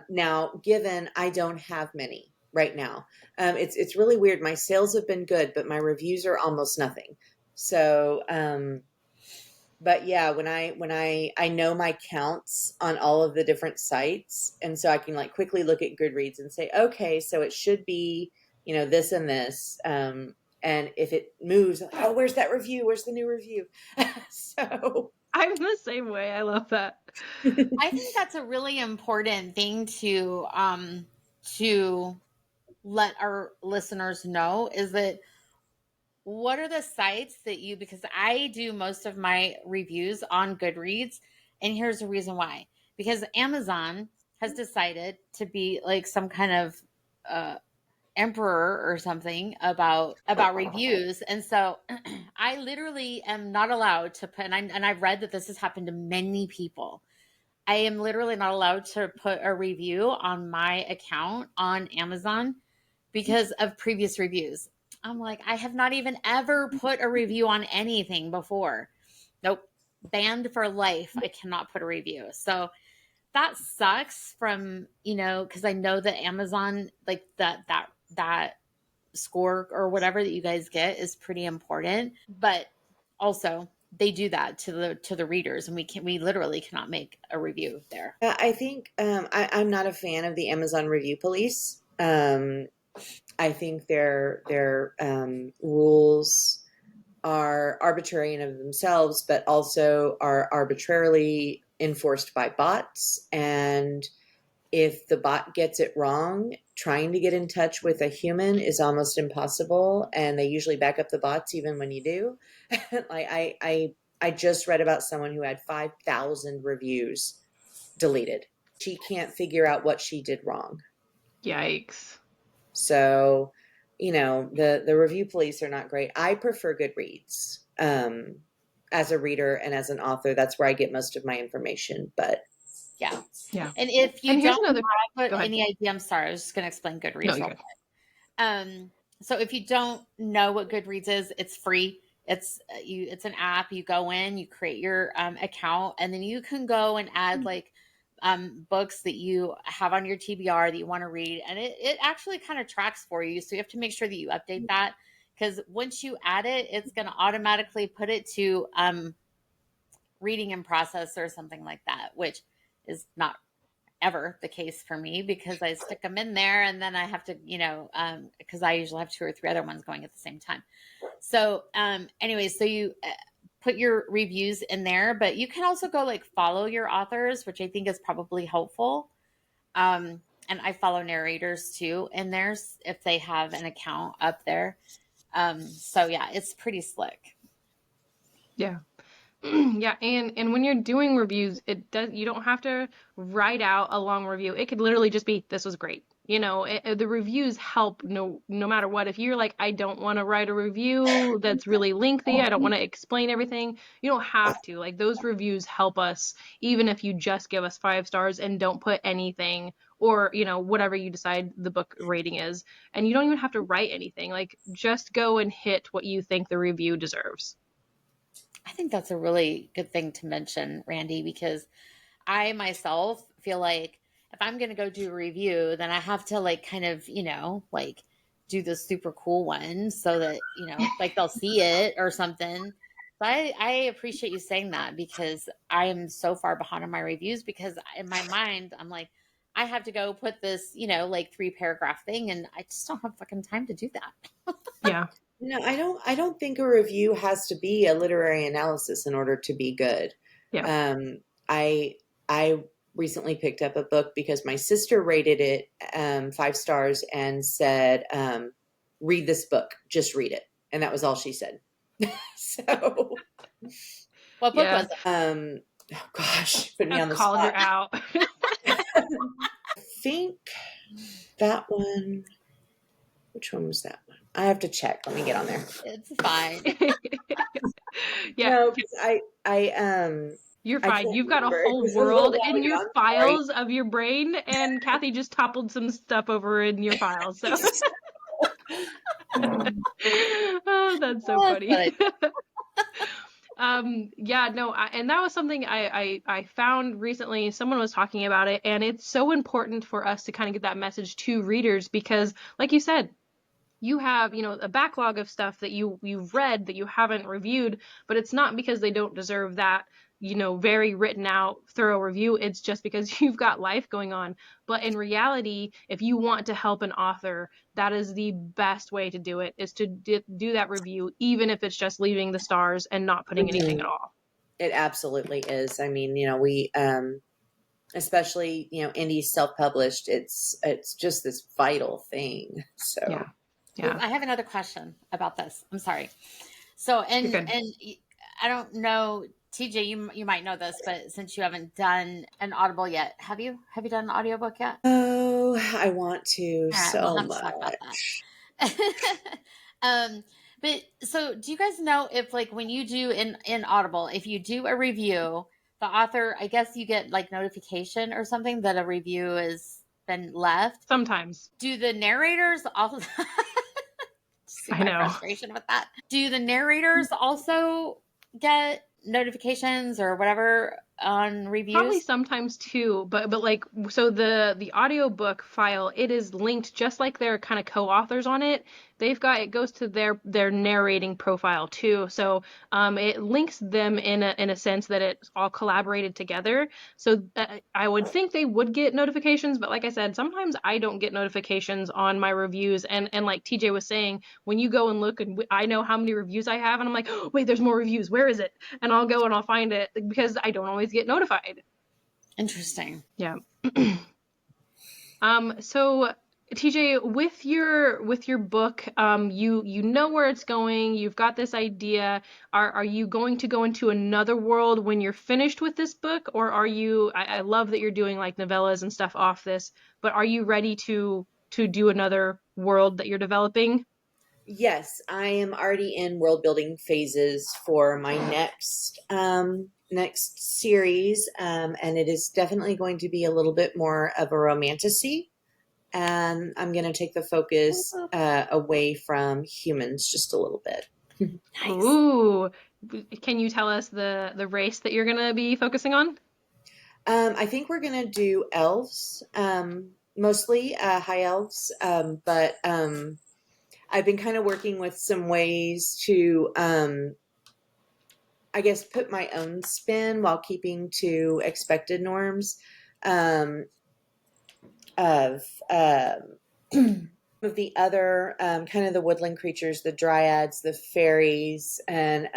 Now, given I don't have many right now, it's really weird. My sales have been good, but my reviews are almost nothing. So, but yeah, when I know my counts on all of the different sites, and so I can like quickly look at Goodreads and say, okay, so it should be, this and this. And if it moves, like, oh, where's that review? Where's the new review? So I'm the same way. I love that. I think that's a really important thing to let our listeners know is that what are the sites that because I do most of my reviews on Goodreads, and here's the reason why. Because Amazon has decided to be like some kind of emperor or something about reviews, and so I literally am not allowed to put, and I've read that this has happened to many people. I am literally not allowed to put a review on my account on Amazon because of previous reviews. I'm like, I have not even ever put a review on anything before. Nope. Banned for life. I cannot put a review. So that sucks from, because I know that Amazon, like that score or whatever that you guys get is pretty important. But also they do that to the readers, and we literally cannot make a review there. I think I'm not a fan of the Amazon review police. I think their rules are arbitrary in of themselves, but also are arbitrarily enforced by bots. And if the bot gets it wrong, trying to get in touch with a human is almost impossible. And they usually back up the bots even when you do. Like I just read about someone who had 5,000 reviews deleted. She can't figure out what she did wrong. Yikes. So, the review police are not great. I prefer Goodreads. As a reader and as an author, that's where I get most of my information. But yeah. Yeah. And if you And here's don't another. have Go ahead. any idea, I'm sorry, I was just going to explain Goodreads No, real you're quick. good. So if you don't know what Goodreads is, it's free. It's an app. You go in, you create your account, and then you can go and add like books that you have on your TBR that you want to read, and it actually kind of tracks for you. So you have to make sure that you update that, because once you add it, it's going to automatically put it to reading in process or something like that, which is not ever the case for me, because I stick them in there and then I have to, because I usually have 2 or 3 other ones going at the same time. So, anyways, so you put your reviews in there, but you can also go like follow your authors, which I think is probably helpful. And I follow narrators too in theirs if they have an account up there. So yeah, it's pretty slick. Yeah. Yeah, and when you're doing reviews, you don't have to write out a long review. It could literally just be, this was great. The reviews help no matter what. If you're like, I don't want to write a review that's really lengthy, I don't want to explain everything, you don't have to. Like, those reviews help us, even if you just give us 5 stars and don't put anything, or whatever you decide the book rating is, and you don't even have to write anything. Like, just go and hit what you think the review deserves. I think that's a really good thing to mention, Randy, because I myself feel like if I'm going to go do a review, then I have to like kind of, like do the super cool one so that, like they'll see it or something. So I appreciate you saying that, because I am so far behind on my reviews, because in my mind, I'm like, I have to go put this, like 3-paragraph thing, and I just don't have fucking time to do that. Yeah. no, I don't think a review has to be a literary analysis in order to be good. Yeah. I recently picked up a book because my sister rated it 5 stars and said, read this book, just read it. And that was all she said. So, What book was it? oh gosh, put me I on the called her spot. out. I think that one, which one was that one? I have to check. Let me get on there. It's fine. Yeah, No, because you're I fine. can't You've got a remember. It whole was a little world while in ago. your I'm sorry. files of your brain, and Kathy just toppled some stuff over in your files. So, oh, that's so That's what funny. I Yeah, no, and that was something I found recently. Someone was talking about it, and it's so important for us to kind of get that message to readers, because, like you said, you have, a backlog of stuff that you've read that you haven't reviewed, but it's not because they don't deserve that, very written out, thorough review. It's just because you've got life going on. But in reality, if you want to help an author, that is the best way to do it, is to do that review, even if it's just leaving the stars and not putting anything Mhm. at all. It absolutely is. I mean, we especially, indie self-published, it's just this vital thing. Yeah. So, Ooh, Yeah. I have another question about this. I'm sorry. So, You're and good. and I don't know, TJ, you might know this, but since you haven't done an Audible yet, have you done an audiobook yet? oh, I want to All right, we'll so have to talk about much. that. But so do you guys know if like when you do in Audible, if you do a review, the author, I guess you get like notification or something that a review is been left. Sometimes. Do the narrators also see I my know. frustration with that? Do the narrators also get notifications or whatever on Probably reviews? sometimes too, but like so the audiobook file, it is linked just like their kind of co-authors on it. They've got it goes to their narrating profile too. So it links them in a sense that it's all collaborated together. So I would think they would get notifications, but like I said, sometimes I don't get notifications on my reviews. And like TJ was saying, when you go and look and I know how many reviews I have, and I'm like, oh, wait, there's more reviews. Where is it? And I'll go and I'll find it because I don't always get notified. Interesting. Yeah. So TJ, with your book, you know where it's going. You've got this idea. Are you going to go into another world when you're finished with this book, or are you? I love that you're doing like novellas and stuff off this, but are you ready to do another world that you're developing? Yes, I am already in world building phases for my next series, and it is definitely going to be a little bit more of a romantasy. And I'm going to take the focus away from humans just a little bit. Nice. Ooh, can you tell us the race that you're gonna be focusing on? I think we're going to do elves, mostly high elves, but I've been kind of working with some ways to, I guess, put my own spin while keeping to expected norms um, of of the other kind of the woodland creatures, the dryads, the fairies, and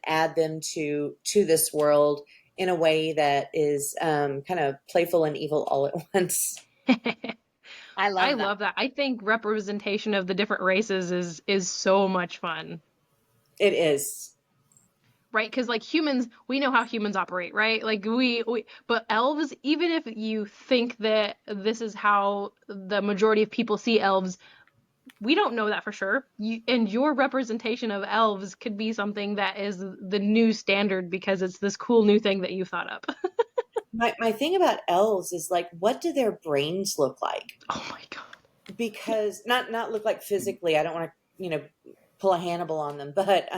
add them to this world in a way that is kind of playful and evil all at once. I I love that. love that. I think representation of the different races is so much fun. It is. Right? Because like humans, we know how humans operate, right? Like but elves, even if you think that this is how the majority of people see elves, we don't know that for sure. And your representation of elves could be something that is the new standard because it's this cool new thing that you thought up. My thing about elves is like, what do their brains look like? Oh my God. Because not look like physically. I don't want to, pull a Hannibal on them, but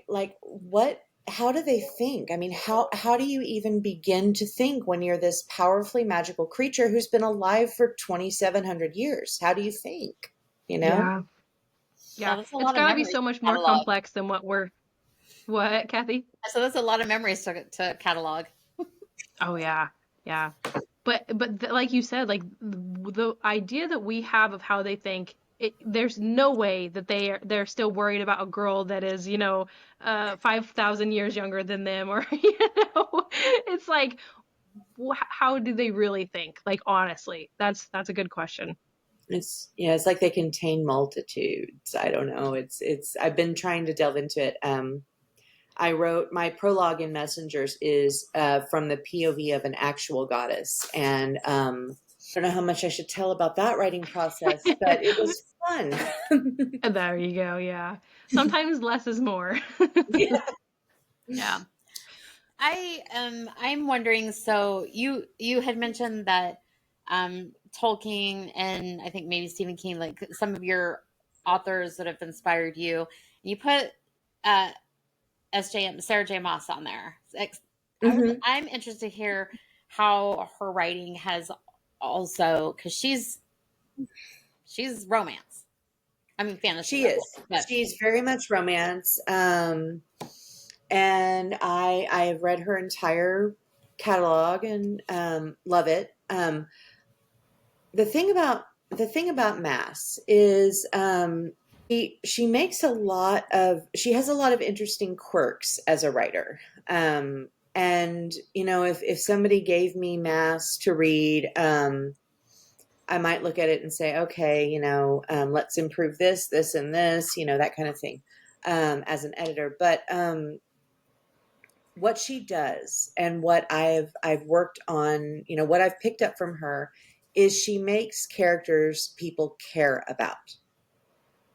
like what, how do they think? I mean, how do you even begin to think when you're this powerfully magical creature who's been alive for 2,700 years? How do you think? You know? Yeah. Yeah, Yeah. that's a It's lot of got to be memories so much to more catalog. complex than what, Kathy? So that's a lot of memories to catalog. Oh yeah. Yeah. But like you said, like the idea that we have of how they think, there's no way that they're still worried about a girl that is 5,000 years younger than them, or it's like how do they really think? Like honestly, that's a good question. It's like they contain multitudes. I don't know. It's I've been trying to delve into it. I wrote my prologue in Messengers is from the POV of an actual goddess, and I don't know how much I should tell about that writing process, but it was fun. There you go. Yeah. Sometimes less is more. Yeah. Yeah. I'm wondering, so you had mentioned that Tolkien and I think maybe Stephen King, like some of your authors that have inspired you, and you put uh SJ Sarah J. Maas on there. Hmm. I'm interested to hear how her writing has also, because she's romance. I mean fantasy, She of is. course, but She's very much romance. And I have read her entire catalog and love it. The thing about Mass is she makes she has a lot of interesting quirks as a writer. And if somebody gave me Mass to read, I might look at it and say, okay, let's improve this and this, that kind of thing, as an editor. But what she does and what I've worked on, what I've picked up from her is she makes characters people care about.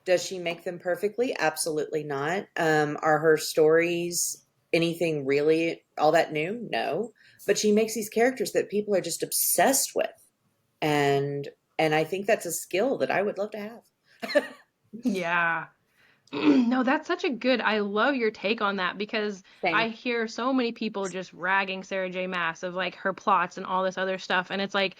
Does she make them perfectly? Absolutely not. Are her stories anything really all that new? No. but she makes these characters that people are just obsessed with. And I think that's a skill that I would love to have. Yeah. No, that's such a good. I love your take on that because Same. I hear so many people just ragging Sarah J. Maas of like her plots and all this other stuff, and it's like,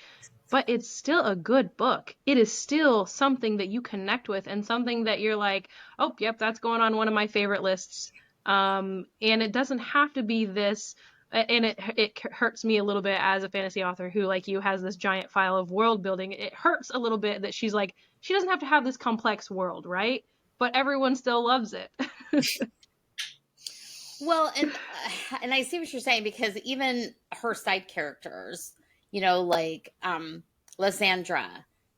but it's still a good book. It is still something that you connect with and something that you're like, oh, yep, that's going on one of my favorite lists. And it doesn't have to be this. And it hurts me a little bit as a fantasy author who, like you, has this giant file of world building. It hurts a little bit that she's like, she doesn't have to have this complex world, right? But everyone still loves it. Well, and I see what you're saying, because even her side characters, you know, like Lysandra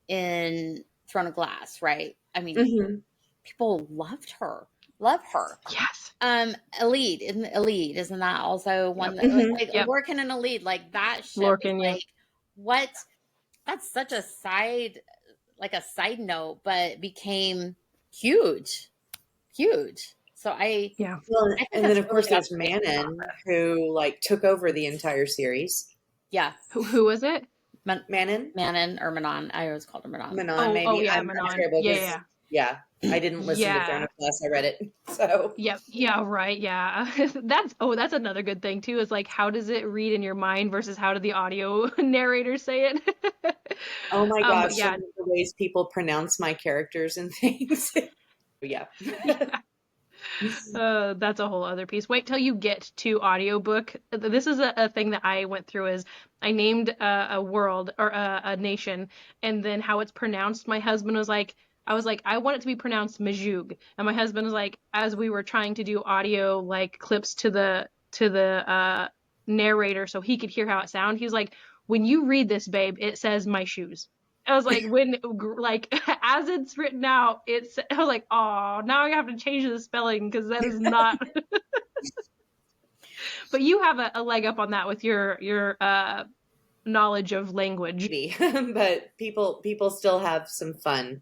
in Throne of Glass, right? I mean, Hmm. people loved her. Love her. Yes. Isn't that also one Yep. that Hmm. like Yep. Lorcan and Elite, like that ship is Lorcan, yeah. like what that's such a side, like a side note, but became huge. Huge. So Yeah. Well, I think and then that's of really course an there's observation Manon, process. who like took over the entire series. Yeah. Who was it? Manon, Manon or Manon. I always called her Manon. Manon, Oh maybe. yeah, I'm not Manon. terrible Yeah, because yeah. yeah, I didn't listen to Throne Yeah. of Glass. I read it, so. Yep. Yeah, right. Yeah. That's another good thing too, is like how does it read in your mind versus how did the audio narrator say it? Oh my But gosh, some yeah. of the ways people pronounce my characters and things. Yeah. Yeah. That's a whole other piece. Wait till you get to audiobook. This is a thing that I went through is I named a world or a nation and then how it's pronounced. My husband was like, I was like, I want it to be pronounced Majug. And my husband was like, as we were trying to do audio like clips to the narrator so he could hear how it sounded, he was like, when you read this, babe, it says my shoes. I was like, when, like, as it's written out, I was like, oh, now I have to change the spelling because that is not. But you have a leg up on that with your knowledge of language. But people still have some fun.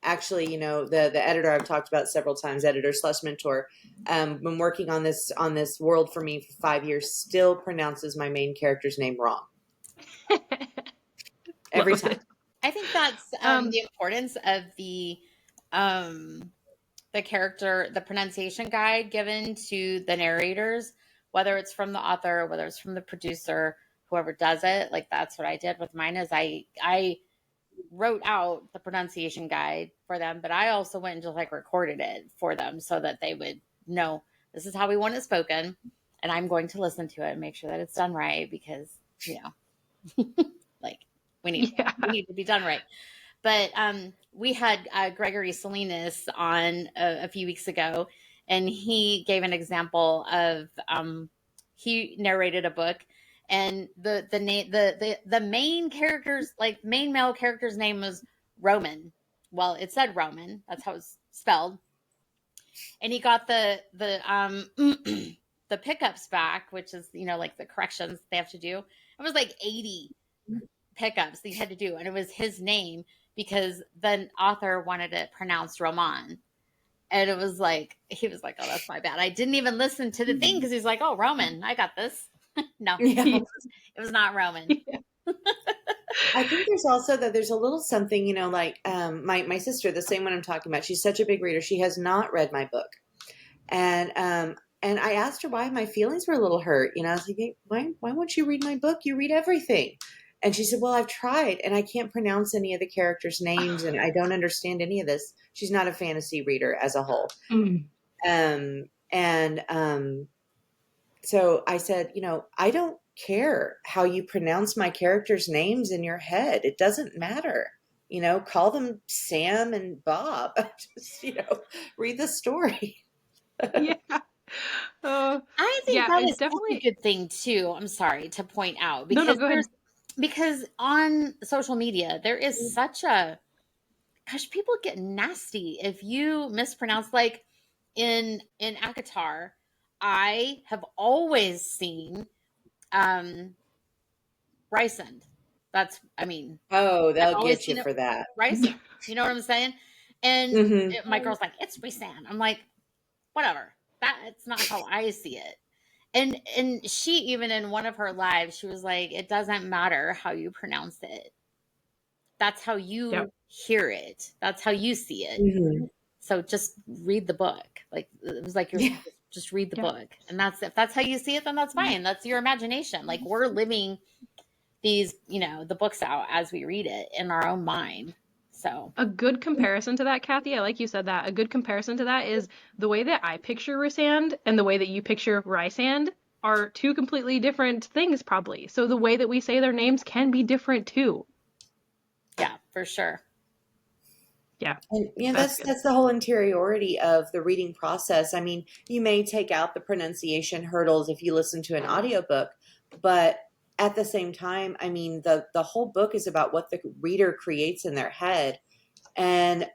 Actually, you know, the editor I've talked about several times, editor slash mentor, been working on this world for me for 5 years, still pronounces my main character's name wrong every Love time. it. I think that's Um, the importance of um, the character, the pronunciation guide given to the narrators, whether it's from the author, whether it's from the producer, whoever does it. Like that's what I did with mine. Is I wrote out the pronunciation guide for them, but I also went and just like recorded it for them so that they would know this is how we want it spoken, and I'm going to listen to it and make sure that it's done right, because you know, like we need yeah. we need to be done right. But we had Gregory Salinas on a few weeks ago, and he gave an example of he narrated a book, and the name the main character's like main male character's name was Roman. Well, it said Roman. That's how it's spelled. And he got the the pickups back, which is like the corrections they have to do. It was like 80 pickups that he had to do, and it was his name because the author wanted it pronounced Roman. And it was like he was like, "Oh, that's my bad. I didn't even listen to the thing because he's like, oh, Roman, I got this." No, Yeah. it was not Roman. I think there's also that there's a little something, you know, like my sister, the same one I'm talking about. She's such a big reader. She has not read my book, and I asked her why my feelings were a little hurt. You know, I was like, why won't you read my book? You read everything. And she said, well, I've tried and I can't pronounce any of the characters' names and I don't understand any of this. She's not a fantasy reader as a whole. Mm. And so I said, you know, I don't care how you pronounce my characters' names in your head. It doesn't matter. You know, call them Sam and Bob. Just, you know, read the story. Yeah. Uh, I think yeah, that it's is such a definitely. good thing too. I'm sorry to point out, No, no, because go ahead. because on social media there is such a gosh, people get nasty if you mispronounce. Like in Akatar, I have always seen um Rysand. That's, I mean, Oh, I've they'll always get you seen it for that. Rysand. You know what I'm saying? And Hmm. my girl's like, it's Rysand. I'm like, whatever. That's not how I see it. And she, even in one of her lives, she was like, it doesn't matter how you pronounce it. That's how Yep. you hear it. That's how you see it. Mhm. So just read the book. Like, it was like, you're Yeah. just read the Yep. book. And that's, if that's how you see it, then that's fine. That's your imagination. Like, we're living these, the books out as we read it in our own mind. So, A good comparison to that, Kathy, I like you said that. A good comparison to that is the way that I picture Rysand and the way that you picture Rysand are two completely different things, probably. So the way that we say their names can be different too. yeah, for sure. Yeah, And that's good. that's the whole interiority of the reading process. I mean, you may take out the pronunciation hurdles if you listen to an audiobook, but at the same time, I mean, the whole book is about what the reader creates in their head, and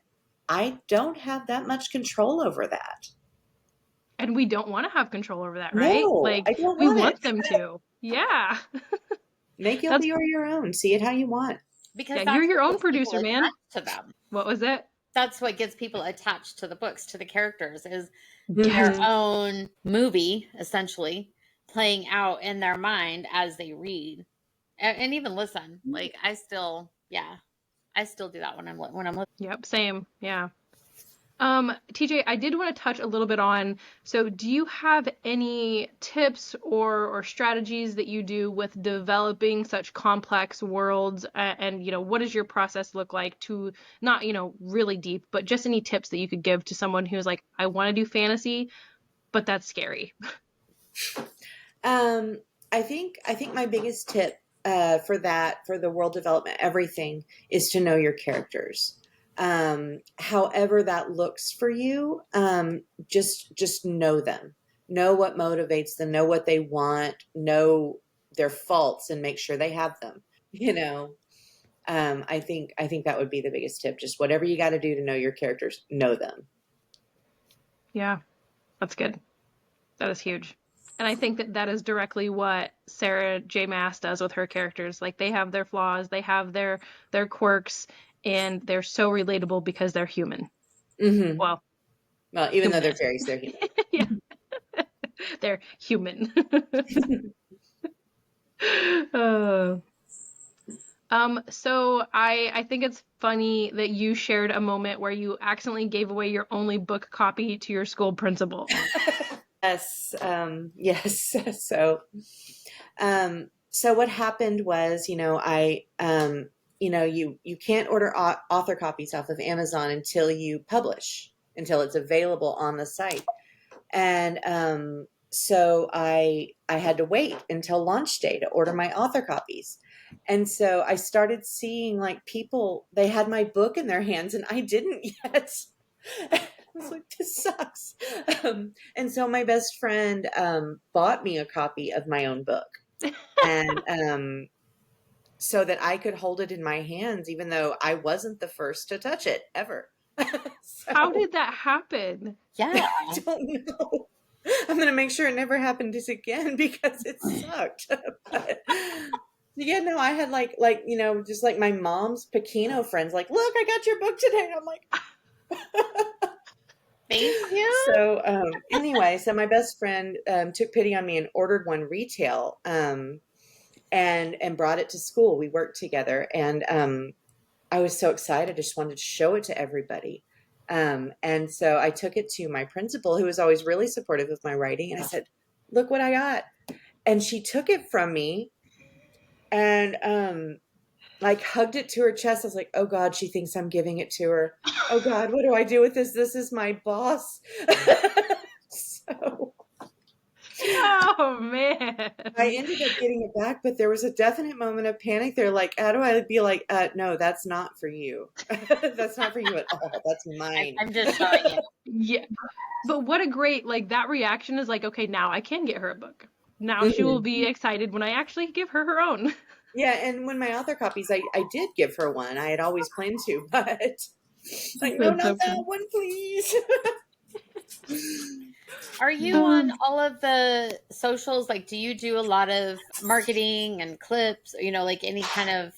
I don't have that much control over that. And we don't want to have control over that, right? No, Like, I don't we want it. want them to. Yeah. Make it That's, your own. See it how you want. Because yeah, you're that's your what own gets people producer, man. attached to them. What was it? That's what gets people attached to the books, to the characters, is their Yes. Hmm. own movie, essentially, playing out in their mind as they read and even listen. Like, I still, yeah, I still do that when I'm listening. Yep, same. Yeah. TJ, I did want to touch a little bit on, so do you have any tips or strategies that you do with developing such complex worlds and what does your process look like to not, really deep, but just any tips that you could give to someone who's like, I want to do fantasy, but that's scary. Um, I think my biggest tip for that, for the world development, everything, is to know your characters. However that looks for you, just know them. Know what motivates them. Know what they want. Know their faults, and make sure they have them. You know, I think that would be the biggest tip. Just whatever you got to do to know your characters, know them. Yeah, that's good. That is huge. And I think that that is directly what Sarah J. Maas does with her characters. Like they have their flaws, they have their quirks, and they're so relatable because they're human. Hmm. Well, Well, even though they're humanish. fairies, they're human. Yeah, they're human. Uh, so I think it's funny that you shared a moment where you accidentally gave away your only book copy to your school principal. Yes, yes. So what happened was, you can't order author copies off of Amazon until you publish, until it's available on the site. And so I had to wait until launch day to order my author copies. And so I started seeing like people, they had my book in their hands and I didn't yet. I was like, this sucks. And so my best friend bought me a copy of my own book. And so that I could hold it in my hands, even though I wasn't the first to touch it ever. How So did that happen? Yeah. I don't know. I'm gonna make sure it never happens again because it sucked. But yeah, no, I had just like my mom's Pekino friends, like, look, I got your book today. I'm like, Thank you. so anyway, so my best friend took pity on me and ordered one retail, and brought it to school. We worked together, and I was so excited. I just wanted to show it to everybody. And so I took it to my principal, who was always really supportive of my writing, and I said, "Look what I got." And she took it from me and like hugged it to her chest. I was like, "Oh God, she thinks I'm giving it to her. Oh God, what do I do with this? This is my boss." So Oh man. I ended up getting it back, but there was a definite moment of panic there. Like, how do I be like, no, that's not for you. That's not for you at all. That's mine. I'm just showing you. Yeah. But what a great, like, that reaction is like, okay, now I can get her a book. Now she will Mhm. be excited when I actually give her her own. Yeah, and when my author copies, I did give her one. I had always planned to, but like, no, That's not so that funny. one, please. Are you on Um, all of the socials? Like, do you do a lot of marketing and clips, like any kind of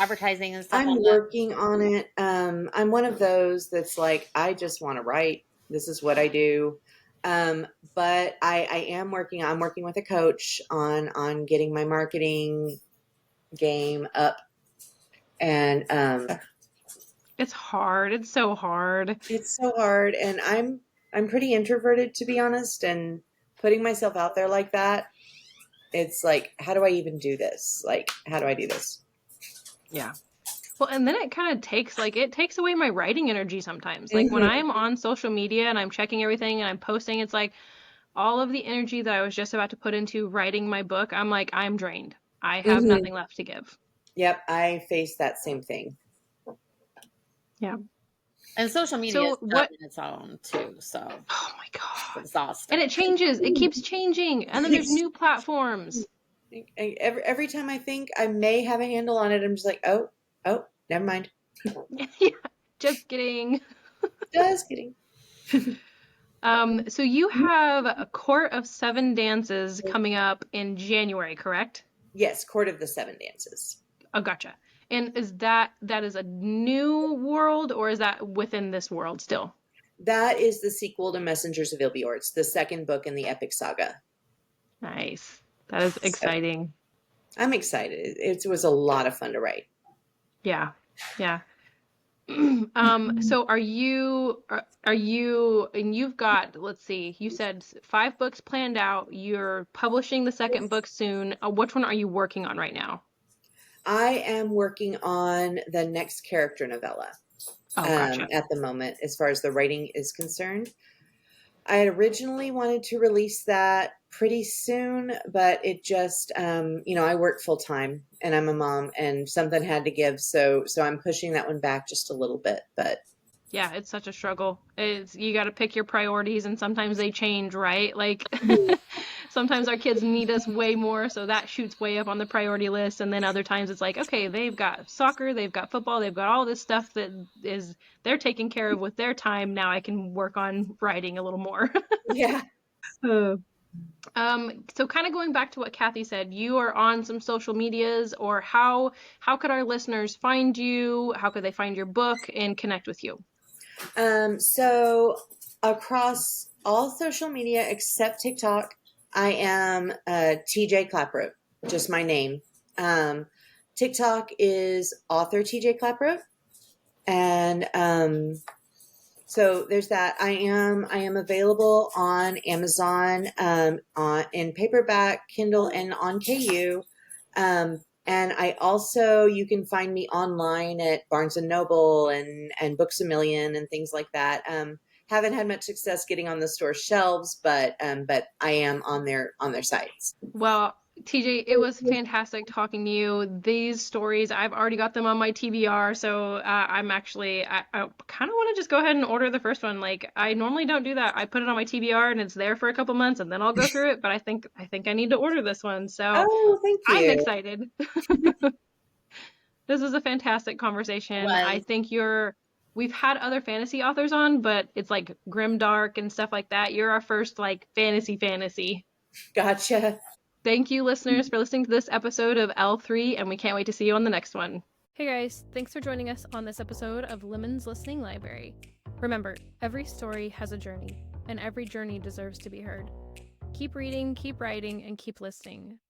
advertising and stuff on I'm the? working on it. I'm one of those that's like, I just want to write. This is what I do. But I'm working with a coach on getting my marketing game up. And It's hard. It's so hard. it's so hard. And I'm pretty introverted, to be honest. And putting myself out there like that, it's like, how do I even do this? Like, how do I do this? Yeah. Well, and then it kind of takes it takes away my writing energy sometimes. Like when Hmm. I'm on social media and I'm checking everything and I'm posting, it's like all of the energy that I was just about to put into writing my book, I'm like, I'm drained. I have Hmm. nothing left to give. Yep, I face that same thing. Yeah. And social media is So tough what, in its own too, so oh my it's God. And exhausting. it changes. It keeps changing. And then there's new platforms. Every time I think I may have a handle on it, I'm just like, oh, never mind. Yeah. Just kidding. Just kidding. So you have a Court of Seven Dances coming up in January, correct? Yes, Court of the Seven Dances. Oh, gotcha. And is that is a new world or is that within this world still? That is the sequel to Messengers of Ilbior. It's the second book in the epic saga. Nice. That is So exciting. I'm excited. It was a lot of fun to write. Yeah. Yeah. So are you, and you've got, let's see, you said 5 books planned out. You're publishing the second book soon. Which one are you working on right now? I am working on the next character novella Oh, gotcha. at the moment, as far as the writing is concerned. I had originally wanted to release that pretty soon, but it just, I work full time and I'm a mom, and something had to give. So I'm pushing that one back just a little bit. But Yeah, it's such a struggle. It's you got to pick your priorities and sometimes they change, right? Like sometimes our kids need us way more, so that shoots way up on the priority list, and then other times it's like, okay, they've got soccer, they've got football, they've got all this stuff that is they're taking care of with their time. Now I can work on writing a little more. yeah. Uh, so kind of going back to what Kathy said, you are on some social medias, or how could our listeners find you? How could they find your book and connect with you? So across all social media except TikTok, I am TJ Klapprodt, just my name. Um, TikTok is author TJ Klapprodt, and so there's that. I am available on Amazon, on in paperback, Kindle, and on KU. And I also, you can find me online at Barnes and Noble and Books a Million and things like that. Haven't had much success getting on the store shelves, but I am on their sites. Well, TJ, it was fantastic talking to you. These stories, I've already got them on my TBR, so I kind of want to just go ahead and order the first one. Like, I normally don't do that. I put it on my TBR and it's there for a couple months and then I'll go through it, but I think I need to order this one. So Oh, thank I'm you. excited. This is a fantastic conversation. I Was think we've had other fantasy authors on, but it's like grimdark and stuff like that. You're our first like fantasy. Gotcha. Thank you, listeners, for listening to this episode of L3, and we can't wait to see you on the next one. Hey guys, thanks for joining us on this episode of Lemon's Listening Library. Remember, every story has a journey, and every journey deserves to be heard. Keep reading, keep writing, and keep listening.